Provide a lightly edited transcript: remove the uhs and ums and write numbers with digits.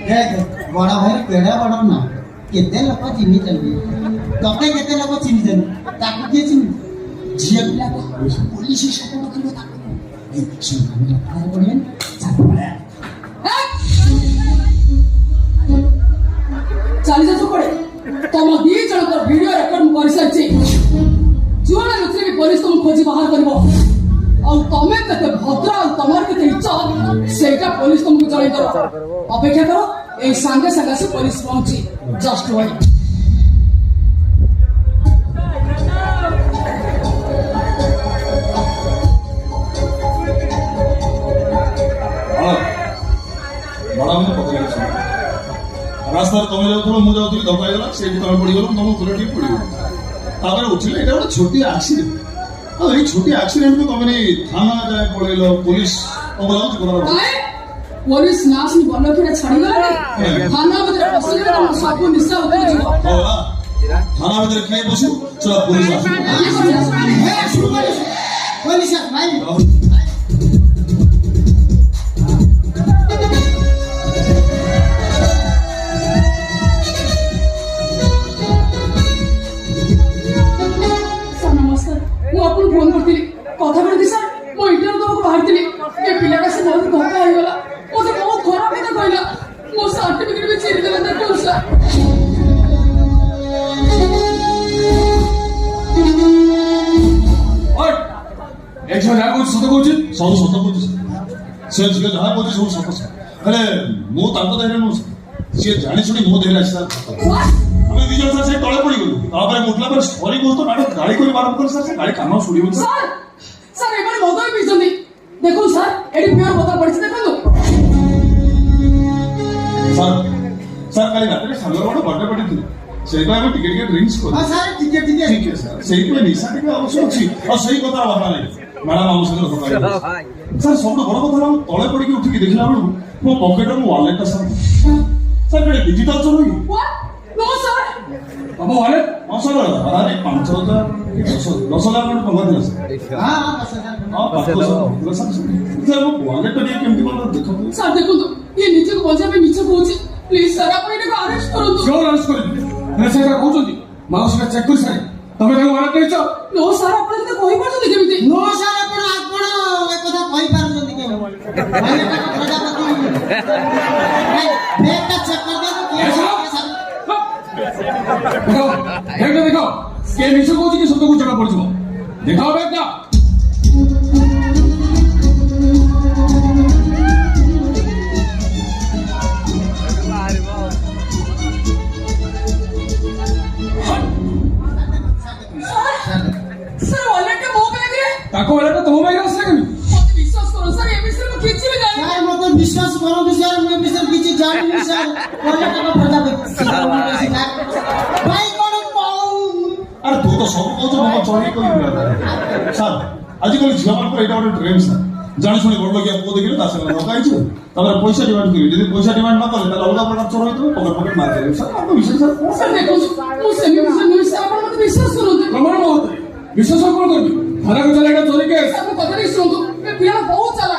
देख बड़ा भाई केड़ा बड़ा ना केते लोक चिन्ही चलबी तते केते लोक चिन्ही जन ताकू के चिन्ही झिया पिला पुलिस सपोर्ट करबो ताकू ए चिन्ही लफार बनियन चाप पड़े चाली जा पड़े तुम दी जन कर वीडियो रिकॉर्ड कर सारछि जोना नथरे भी पुलिस तुम खोजी बाहर करबो और तमे कते भद्र और तमर कते इज्जत सेटा पुलिस तुमको जणाई दो अपेक्षा करो ए संगे संगे से पुलिस पहुंची जस्ट वेट बड़ा मैंने पकड़ रास्ता तुम जाऊ मुझे जाऊँ धक्का गला से तुम पड़ी गल तुम पूरा ठीक पड़ी गल उठिले ये गोटे छोटी एक्सीडेंट हाँ ये छोटी एक्सीडेंट में तुमने थाना जाए पड़ेल पुलिस पुलिस नास नि बल्ल किरा छाड़ी गला थाना भीतर पसिले हम सब निशा उतर जीव थाना भीतर किए बसु चलो पुलिस पुलिस भाई फोन करती कथा करती सर मो इंटरव्यू दବାକୁ ବାହାରିଥିଲି ଏ ପିଲାଟା ସେ ବହୁତ ଧକ୍କା ହେଇଗଲା ମୋତେ ବହୁତ ଖରାପ କଥା କହିଲା ମୋ ସାର୍ଟିଫିକେଟ ବି ଚିରି ଦେଲା ଦେଖୁ ସାର୍ ଏ ଝିଅ ଯାହା କହୁଛି ସତ କହୁଛି ସବୁ ସତ କହୁଛି ସେ ଝିଅ ଯାହା କହୁଛି ସବୁ ସତ ହେଲେ ମୁଁ ତାଙ୍କ ଦେହରେ ନୁହଁ ସିଏ ଜାଣି ଶୁଣି ମୋ ଦେହରେ ଆସିଲା ଆମେ ଦି ଜଣ ସାର୍ ସେ ତଳେ ପଡ଼ିଗଲୁ ତାପରେ ଉଠିଲା ପରେ ସରି କହୁଛୁ ମ୍ୟାଡମ୍ ଗାଳି କରି ବାରମ୍ବାର କରି ସାର୍ ସେ ଗାଳି କାମ ଶୁଣିବ ସାର୍ ସାର୍ ଏମାନେ ମଦ ବି ପିଇଛନ୍ତି ଦେଖନ୍ତୁ ସାର୍ ଏଠି ପିଓର ବୋତଲ ପଡ଼ିଛି ଦେଖନ୍ତୁ ସାର୍ ସାର୍ କାଲି ରାତିରେ ସାଙ୍ଗର ଗୋଟେ ବର୍ଥଡେ ପାର୍ଟି ଥିଲା ସେଇପାଇଁ ଆମେ ଟିକେ ଟିକେ ଡ୍ରିଙ୍କସ୍ କରୁ हां सर ठीक है ସାର୍ ସେଇଥିପାଇଁ ନିଶା ଟିକେ ଅବଶ୍ୟ ଅଛି ଆଉ ସେଇ କଥା ବାପା ନାହିଁ ମ୍ୟାଡମ୍ ଆମ ସହିତ କଥା କହିଲେ ସାର୍ ସବୁଠୁ ବଡ଼ କଥା ହେଲା ତଳେ ପଡ଼ିକି ଉଠିକି ଦେଖିଲା ବେଳକୁ ମୋ ପକେଟରେ ମୋ ୱାଲେଟଟା ସାର୍ ସାର୍ ଗୋଟେ ଡିଜିଟାଲ ଚୋର କି नो सर अब वालेट हाँ सर अरे 5,000 10,000 टଙ୍କା ଥିଲା सर हां हां 10,000 सर वो वालेट तो नहीं केमती बोल देखो सर देखो तो ये नीचे को बचा में नीचे पहुंची प्लीज सर आप इनको अरेस्ट करो तो क्यों अरेस्ट करिबी मैं से का कहउछंती माउस का चेक कर सारे तमे का वालेट नहीं छ नो सर आपण तो कोई पाछो केमिति नो सर आपण ए कथा कहि पारछंती के वालेट का प्रजापति बैग का चेक कर दे देखो देखो के मिछ कहउछि कि सत्य को जणा पड़छो देखाओ बैग का सर वालेट के मोह बैग रे ताको वालेट तो बैग रे असले केमी मत विश्वास करो सर ये विषय में किछि भी जाने सर मत विश्वास करो सर मैं विषय किछि जानि सर वालेट का प्रजापति भाई कोन पाऊ अरे तू तो सब कहछ हम चोरी कोइ सर आज कल झिया मान को एटा ଗୋଟେ ट्रेंड सर जानि सुनि बड़ लोगिया पो देखिले ता संग लगाई छ तबरे पैसा डिमांड करी यदि पैसा डिमांड न करे ताले अलगा प्रकार चोर होइतो पकड़ मार दे सर आपको विश्वास सर देखो मु सेमी विषय नहीं सर आपण मत विश्वास करो प्रमाण बहुत विश्वास कोन करबी थाना को चलेगा चोरी के सर मु कथा नहीं सुनो ए पिया बहुत चालाक